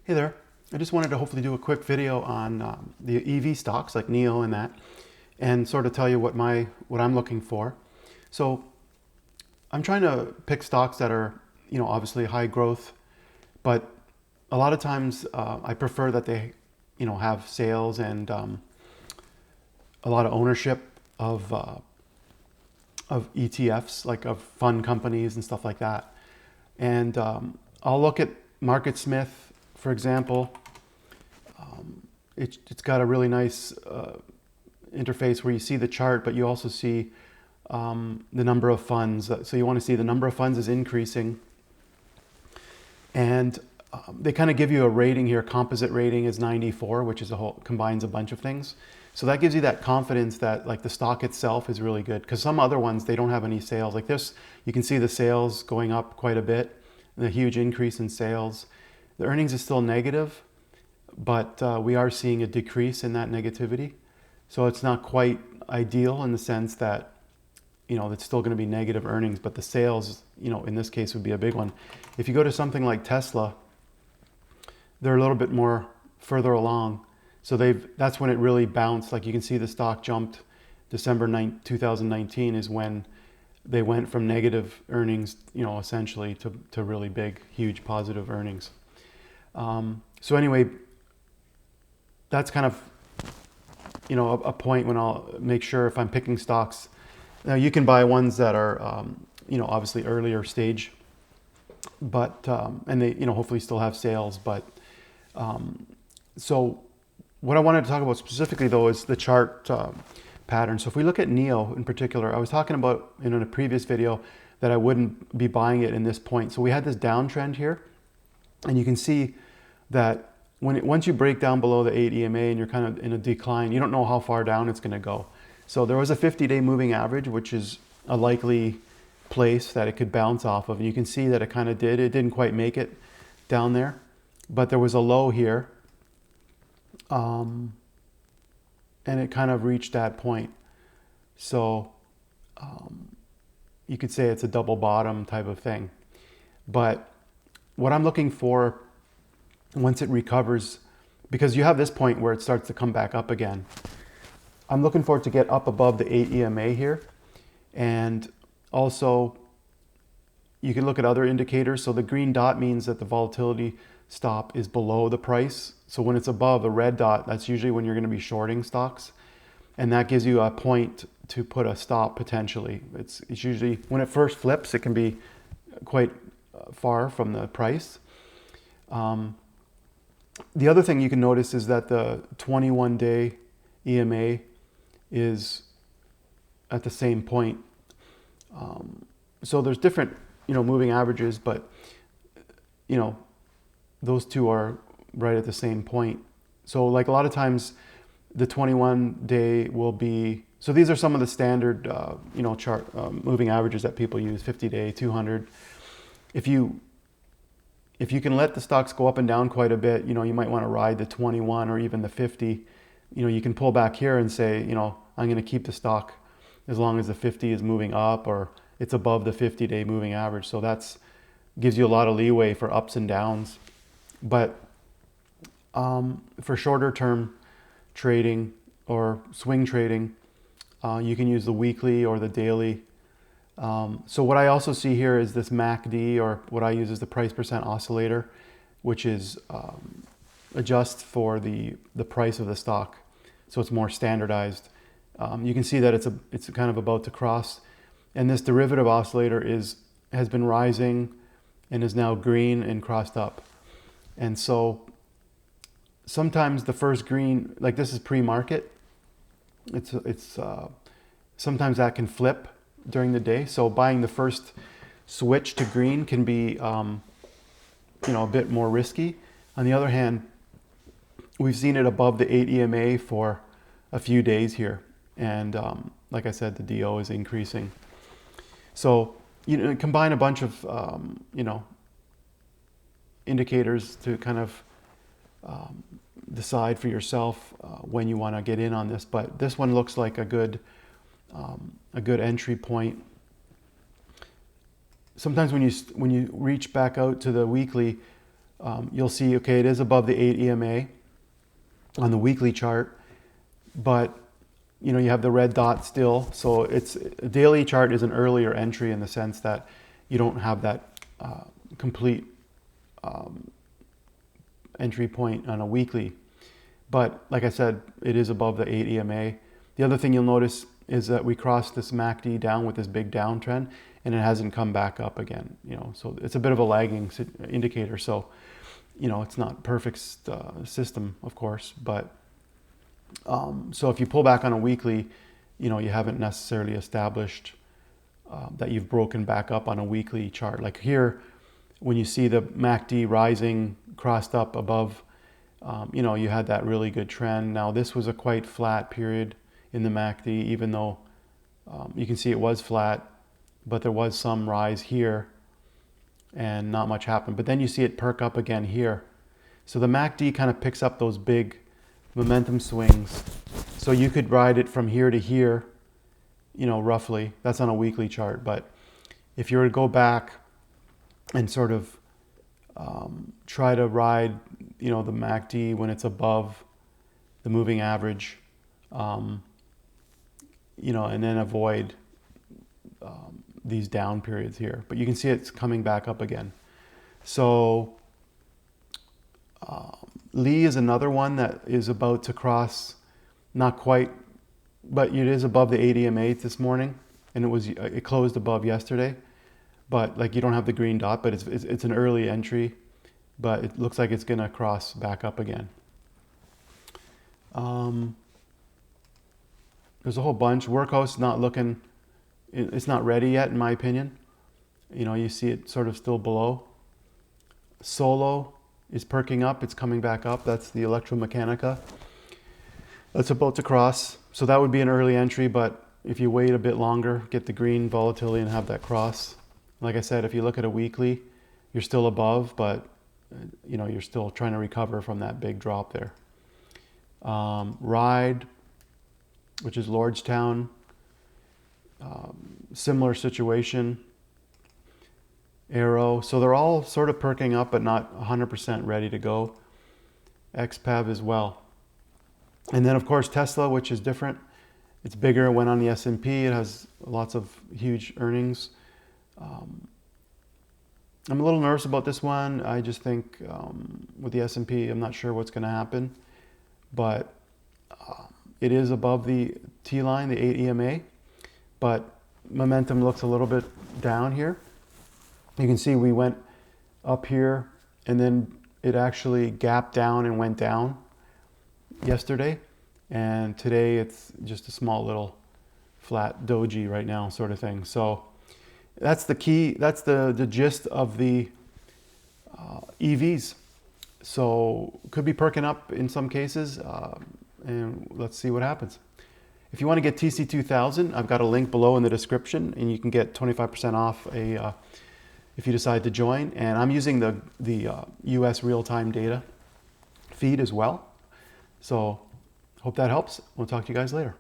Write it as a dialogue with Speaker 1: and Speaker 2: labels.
Speaker 1: Hey there. I just wanted to hopefully do a quick video on the EV stocks like NIO and that, and sort of tell you what I'm looking for. So I'm trying to pick stocks that are, obviously high growth, but a lot of times I prefer that they, have sales and a lot of ownership of ETFs, like of fund companies and stuff like that. And I'll look at MarketSmith, for example. It's got a really nice interface where you see the chart, but you also see the number of funds. So you want to see the number of funds is increasing. And they kind of give you a rating here. Composite rating is 94, which is combines a bunch of things. So that gives you that confidence that like the stock itself is really good. Because some other ones, they don't have any sales. Like this, you can see the sales going up quite a bit, and a huge increase in sales. The earnings is still negative, but we are seeing a decrease in that negativity. So it's not quite ideal in the sense that, it's still going to be negative earnings, but the sales, in this case would be a big one. If you go to something like Tesla, they're a little bit more further along. So that's when it really bounced. Like you can see the stock jumped December 2019 is when they went from negative earnings, essentially to really big, huge positive earnings. So anyway, that's kind of, a point when I'll make sure if I'm picking stocks. Now you can buy ones that are, obviously earlier stage, but, and they, hopefully still have sales. But, so what I wanted to talk about specifically though is the chart pattern. So if we look at NIO in particular, I was talking about in a previous video that I wouldn't be buying it in this point. So we had this downtrend here, and you can see that once you break down below the 8 EMA and you're kind of in a decline, you don't know how far down it's going to go. So there was a 50-day moving average, which is a likely place that it could bounce off of. And you can see that it kind of did. It didn't quite make it down there, but there was a low here. And it kind of reached that point. So you could say it's a double bottom type of thing. But what I'm looking for once it recovers, because you have this point where it starts to come back up again, I'm looking for it to get up above the 8 EMA here. And also you can look at other indicators. So the green dot means that the volatility stop is below the price. So when it's above the red dot, that's usually when you're going to be shorting stocks. And that gives you a point to put a stop potentially. It's usually, when it first flips, it can be quite far from the price. The other thing you can notice is that the 21-day EMA is at the same point. So there's different, moving averages, but, those two are right at the same point. So like a lot of times the 21-day will be, so these are some of the standard, chart moving averages that people use, 50-day, 200. If you can let the stocks go up and down quite a bit, you might want to ride the 21 or even the 50. You can pull back here and say, I'm going to keep the stock as long as the 50 is moving up or it's above the 50-day moving average. So that's gives you a lot of leeway for ups and downs. But for shorter term trading or swing trading, you can use the weekly or the daily. So what I also see here is this MACD, or what I use is the price percent oscillator, which is adjusts for the price of the stock. So it's more standardized. You can see that it's kind of about to cross, and this derivative oscillator has been rising and is now green and crossed up. And so sometimes the first green, like this is pre-market, it's sometimes that can flip during the day. So buying the first switch to green can be, a bit more risky. On the other hand, we've seen it above the 8 EMA for a few days here. And like I said, the DO is increasing. So, combine a bunch of, indicators to kind of decide for yourself when you want to get in on this. But this one looks like a good entry point. Sometimes when you reach back out to the weekly, you'll see, okay, it is above the 8 EMA on the weekly chart, but you know, you have the red dot still. So it's a daily chart is an earlier entry in the sense that you don't have that complete entry point on a weekly. But like I said, it is above the 8 EMA. The other thing you'll notice is that we crossed this MACD down with this big downtrend, and it hasn't come back up again. You know, so it's a bit of a lagging indicator. So, you know, it's not perfect system, of course, but so if you pull back on a weekly, you know, you haven't necessarily established that you've broken back up on a weekly chart. Like here, when you see the MACD rising, crossed up above, you know, you had that really good trend. Now this was a quite flat period in the MACD, even though you can see it was flat, but there was some rise here and not much happened. But then you see it perk up again here. So the MACD kind of picks up those big momentum swings. So you could ride it from here to here, you know, roughly. That's on a weekly chart. But if you were to go back and sort of try to ride, you know, the MACD when it's above the moving average, you know, and then avoid these down periods here. But you can see it's coming back up again. So Lee is another one that is about to cross, not quite, but it is above the 8 EMA this morning, and it closed above yesterday. But like, you don't have the green dot, but it's an early entry, but it looks like it's going to cross back up again. There's a whole bunch. Workhouse not looking, it's not ready yet in my opinion. You know, you see it sort of still below. Solo is perking up, it's coming back up. That's the Electromechanica. That's about to cross. So that would be an early entry, but if you wait a bit longer, get the green volatility and have that cross. Like I said, if you look at a weekly, you're still above, but you know, you're still trying to recover from that big drop there. Ride, which is Lordstown, similar situation. Arrow, so they're all sort of perking up, but not 100% ready to go. XPAV as well. And then of course Tesla, which is different. It's bigger, it went on the S&P, it has lots of huge earnings. I'm a little nervous about this one. I just think with the S&P, I'm not sure what's going to happen, but it is above the T line, the 8 EMA, but momentum looks a little bit down here. You can see we went up here and then it actually gapped down and went down yesterday. And today it's just a small little flat doji right now sort of thing. So that's the key, that's the gist of the EVs. So could be perking up in some cases, and let's see what happens. If you want to get TC2000, I've got a link below in the description, and you can get 25% off if you decide to join. And I'm using the US real-time data feed as well. So hope that helps. We'll talk to you guys later.